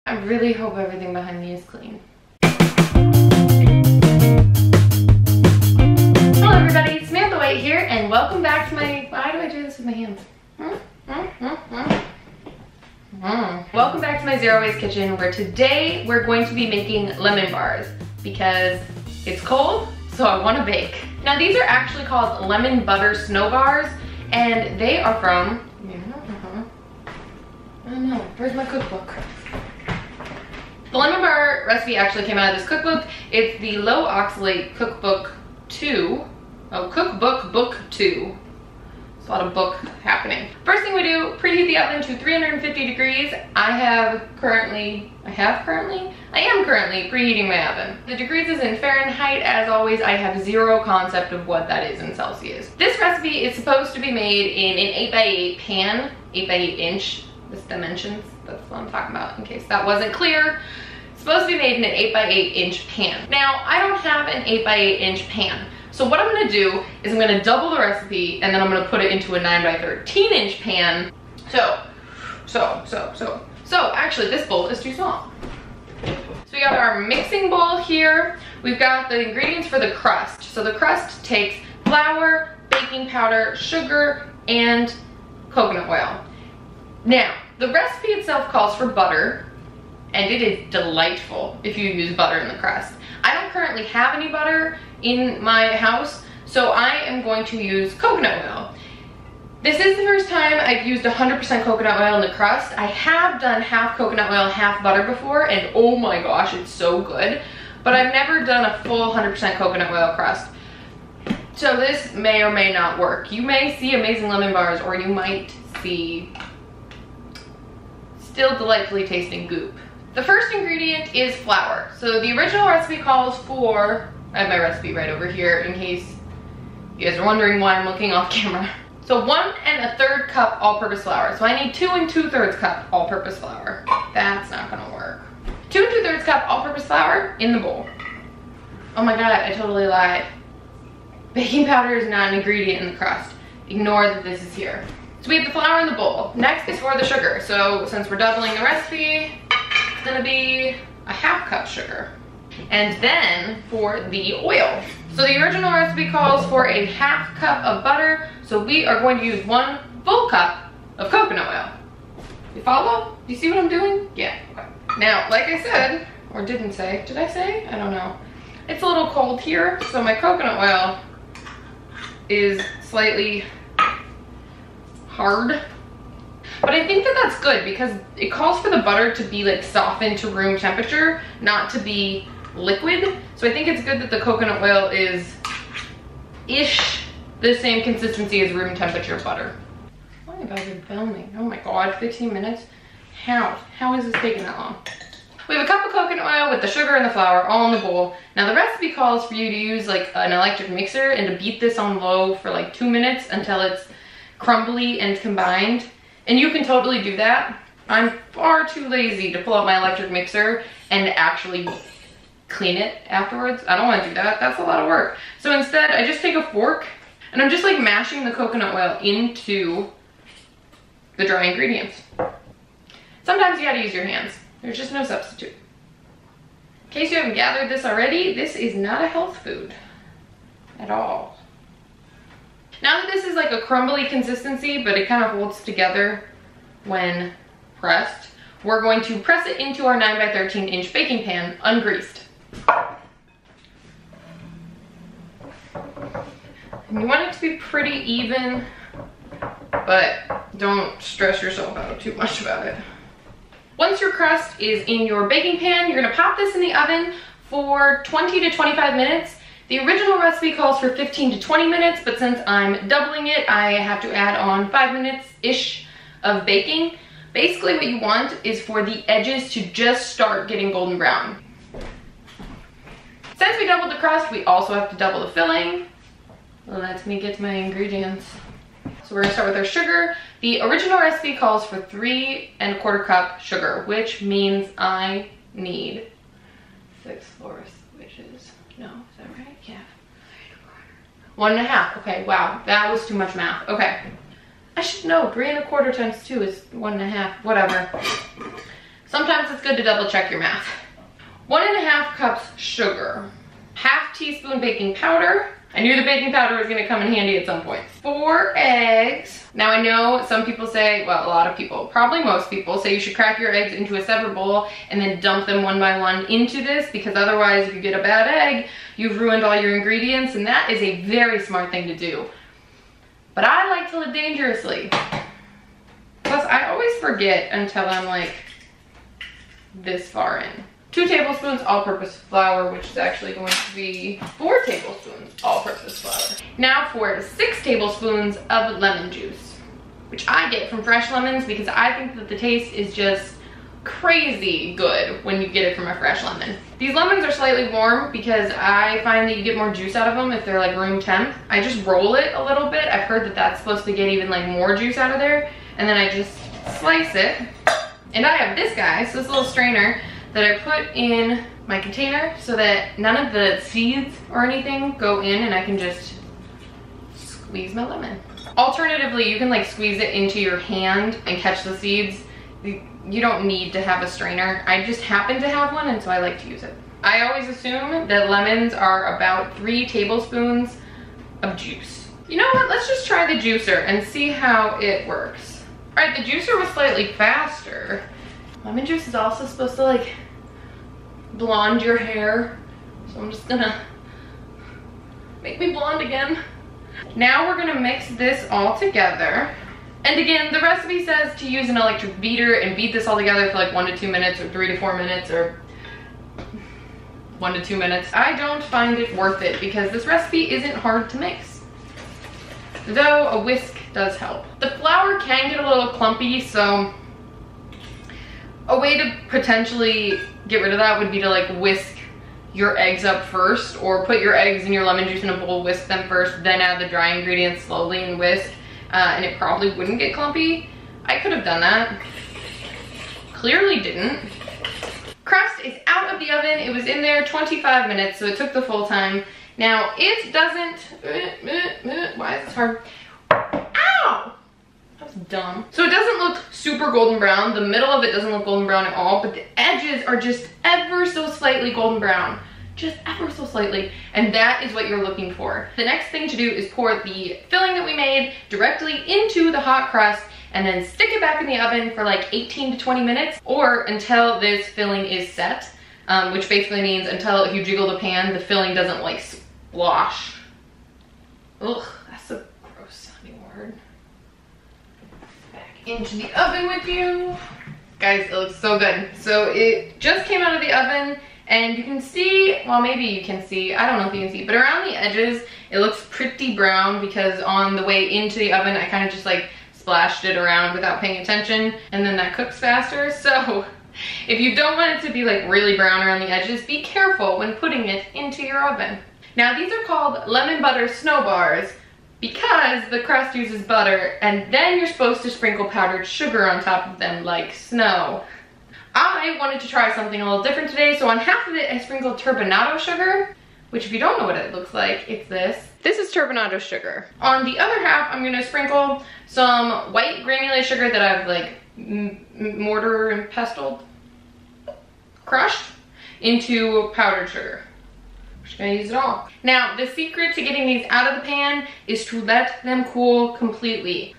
I really hope everything behind me is clean. Hello everybody, Samantha White here, and welcome back to my, why do I do this with my hands? Welcome back to my Zero Waste Kitchen, where today we're going to be making lemon bars because it's cold, so I want to bake. Now these are actually called lemon butter snow bars, and they are from, I don't know, where's my cookbook? The lemon bar recipe actually came out of this cookbook. It's the Low Oxalate Cookbook 2. Oh, Cookbook Book 2. There's a lot of book happening. First thing we do, preheat the oven to 350 degrees. I am currently preheating my oven. The degrees is in Fahrenheit. As always, I have zero concept of what that is in Celsius. This recipe is supposed to be made in an 8x8 pan, 8x8 inch, this dimensions. That's what I'm talking about in case that wasn't clear. It's supposed to be made in an 8x8 inch pan. Now, I don't have an 8x8 inch pan. So what I'm gonna do is I'm gonna double the recipe and then I'm gonna put it into a 9x13 inch pan. So actually this bowl is too small. So we got our mixing bowl here. We've got the ingredients for the crust. So the crust takes flour, baking powder, sugar, and coconut oil. Now, the recipe itself calls for butter, and it is delightful if you use butter in the crust. I don't currently have any butter in my house, so I am going to use coconut oil. This is the first time I've used 100% coconut oil in the crust. I have done half coconut oil, half butter before, and oh my gosh, it's so good. But I've never done a full 100% coconut oil crust. So this may or may not work. You may see amazing lemon bars, or you might see still delightfully tasting goop. The first ingredient is flour. So the original recipe calls for, I have my recipe right over here in case you guys are wondering why I'm looking off camera. So 1 1/3 cup all-purpose flour. So I need 2 2/3 cup all-purpose flour. That's not gonna work. 2 2/3 cup all-purpose flour in the bowl. Oh my god, I totally lied. Baking powder is not an ingredient in the crust. Ignore that this is here. So we have the flour in the bowl. Next is for the sugar. So since we're doubling the recipe, it's gonna be a 1/2 cup sugar. And then for the oil. So the original recipe calls for a 1/2 cup of butter. So we are going to use 1 full cup of coconut oil. You follow? Do you see what I'm doing? Yeah, okay. Now, like I said, or didn't say, did I say? I don't know. It's a little cold here, so my coconut oil is slightly hard. But I think that that's good because it calls for the butter to be like softened to room temperature, not to be liquid. So I think it's good that the coconut oil is ish the same consistency as room temperature butter. Why am I filming? Oh my god, 15 minutes? How is this taking that long? We have a cup of coconut oil with the sugar and the flour all in the bowl. Now the recipe calls for you to use like an electric mixer and to beat this on low for like 2 minutes until it's crumbly and combined. And you can totally do that. I'm far too lazy to pull out my electric mixer and actually clean it afterwards. I don't want to do that. That's a lot of work. So instead, I just take a fork and I'm just like mashing the coconut oil into the dry ingredients. Sometimes you gotta use your hands. There's just no substitute. In case you haven't gathered this already, this is not a health food at all. Now that this is like a crumbly consistency, but it kind of holds together when pressed, we're going to press it into our 9x13 inch baking pan, ungreased. And you want it to be pretty even, but don't stress yourself out too much about it. Once your crust is in your baking pan, you're gonna pop this in the oven for 20 to 25 minutes. The original recipe calls for 15 to 20 minutes, but since I'm doubling it, I have to add on 5 minutes-ish of baking. Basically what you want is for the edges to just start getting golden brown. Since we doubled the crust, we also have to double the filling. Well, let me get to my ingredients. So we're gonna start with our sugar. The original recipe calls for 3 1/4 cup sugar, which means I need 6/4, which is, no, is that right? Yeah. 1 1/2, okay, wow, that was too much math, okay. I should know, 3 1/4 times 2 is 1 1/2, whatever. Sometimes it's good to double check your math. 1.5 cups sugar, ½ teaspoon baking powder. I knew the baking powder was gonna come in handy at some point. 4 eggs. Now I know some people say, well, a lot of people, probably most people say you should crack your eggs into a separate bowl and then dump them one by one into this, because otherwise if you get a bad egg, you've ruined all your ingredients, and that is a very smart thing to do. But I like to live dangerously. Plus I always forget until I'm like this far in. 2 tablespoons all-purpose flour, which is actually going to be 4 tablespoons all-purpose flour. Now for 6 tablespoons of lemon juice, which I get from fresh lemons because I think that the taste is just crazy good when you get it from a fresh lemon. These lemons are slightly warm because I find that you get more juice out of them if they're like room temp. I just roll it a little bit. I've heard that that's supposed to get even like more juice out of there, and then I just slice it. And I have this guy, so this little strainer that I put in my container so that none of the seeds or anything go in, and I can just squeeze my lemon. Alternatively, you can like squeeze it into your hand and catch the seeds. You don't need to have a strainer. I just happen to have one, and so I like to use it. I always assume that lemons are about 3 tablespoons of juice. You know what, let's just try the juicer and see how it works. All right, the juicer was slightly faster. Lemon juice is also supposed to like blonde your hair, so I'm just gonna make me blonde again. Now we're gonna mix this all together. And again, the recipe says to use an electric beater and beat this all together for like 1 to 2 minutes or 3 to 4 minutes or 1 to 2 minutes. I don't find it worth it because this recipe isn't hard to mix, though a whisk does help. The flour can get a little clumpy, so a way to potentially get rid of that would be to like whisk your eggs up first, or put your eggs and your lemon juice in a bowl, whisk them first, then add the dry ingredients slowly and whisk, and it probably wouldn't get clumpy. I could have done that. Clearly didn't. Crust is out of the oven. It was in there 25 minutes, so it took the full time. Now it doesn't, why is this hard? Ow! That was dumb. So it doesn't look super golden brown. The middle of it doesn't look golden brown at all, but the edges are just ever so slightly golden brown. Just ever so slightly. And that is what you're looking for. The next thing to do is pour the filling that we made directly into the hot crust and then stick it back in the oven for like 18 to 20 minutes or until this filling is set, which basically means until if you jiggle the pan, the filling doesn't like splosh. Ugh, that's a gross sounding word. Into the oven with you. Guys, it looks so good. So it just came out of the oven and you can see, well maybe you can see, I don't know if you can see, but around the edges it looks pretty brown because on the way into the oven I kind of just like splashed it around without paying attention, and then that cooks faster. So if you don't want it to be like really brown around the edges, be careful when putting it into your oven. Now these are called lemon butter snow bars because the crust uses butter, and then you're supposed to sprinkle powdered sugar on top of them like snow. I wanted to try something a little different today, so on half of it I sprinkled turbinado sugar, which if you don't know what it looks like, it's this. This is turbinado sugar. On the other half, I'm gonna sprinkle some white granulated sugar that I've like mortar and pestled, crushed into powdered sugar. Just gonna use it all. Now, the secret to getting these out of the pan is to let them cool completely.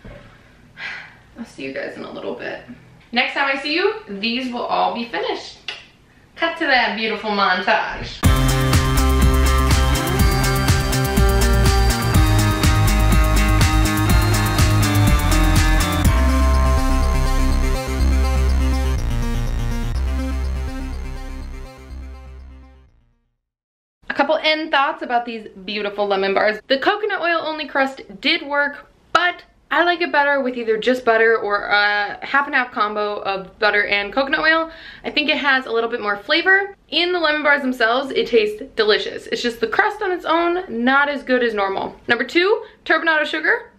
I'll see you guys in a little bit. Next time I see you, these will all be finished. Cut to that beautiful montage. Couple end thoughts about these beautiful lemon bars. The coconut oil only crust did work, but I like it better with either just butter or a half and half combo of butter and coconut oil. I think it has a little bit more flavor. In the lemon bars themselves, it tastes delicious. It's just the crust on its own, not as good as normal. Number 2, turbinado sugar.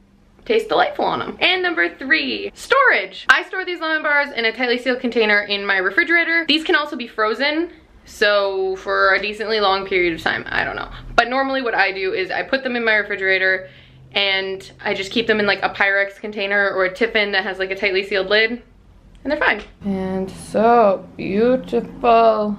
Tastes delightful on them. And number 3, storage. I store these lemon bars in a tightly sealed container in my refrigerator. These can also be frozen, so for a decently long period of time, I don't know. But normally what I do is I put them in my refrigerator and I just keep them in like a Pyrex container or a Tiffin that has like a tightly sealed lid. and they're fine. And so beautiful.